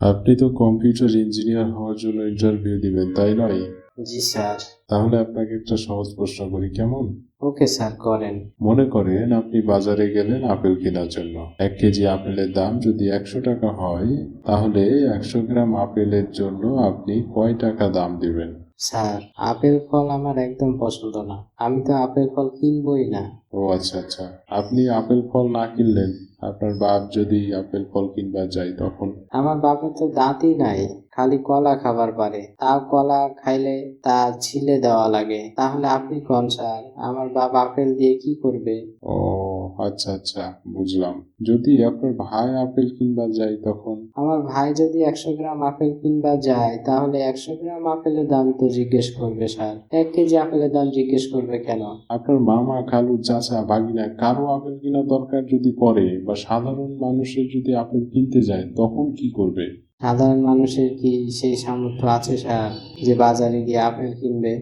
আপনি তো computer engineer হওয়ার জন্য ইন্টারভিউ দিবেন, তাই নয়? জি স্যার। তাহলে আপনাকে একটা সহজ প্রশ্ন করি, কেমন? ওকে স্যার, করেন। মনে করেন আপনি বাজারে গেলেন আপেল কেনার জন্য। 1 কেজি আপেলের দাম যদি 100 টাকা হয়, তাহলে 100 গ্রাম আপেলের জন্য আপনি কয় টাকা দাম দিবেন? স্যার, আপেল ফল আমার একদম পছন্দ না। আমি তো আপেল ফল কিনবই না। ও আচ্ছা আচ্ছা। আপনি আপেল ফল না কিনলেন, আপনার বাপ যদি আপেল ফল কিনবার যায় তখন? আমার বাপের তো দাঁতই নাই, খালি কলা খাবার পারে, তাও কলা খাইলে তা ছিলে দেওয়া লাগে। তাহলে আপনি কোন স্যার, আমার বাপ আপেল দিয়ে কি করবে? ও আচ্ছা আচ্ছা, বুঝলাম। যদি আপনার ভাই আপেল কিনবার যায় তখন? আমার ভাই যদি 100 গ্রাম আপেল কিনবা যায়, তাহলে 100 গ্রাম আপেলের দাম তো জিজ্ঞেস করবে স্যার। 1 কেজি আপেলের দাম জিজ্ঞেস করবে কেন? আপনার মামা, খালু, চাচা, ভাগিনা কারো আপেল কেনার দরকার যদি পড়ে, বা সাধারণ মানুষের যদি আপেল কিনতে যায়, তখন কি করবে? সাধারণ মানুষের কি সেই সামর্থ্য আছে স্যার যে বাজারে গিয়ে আপেল কিনবে?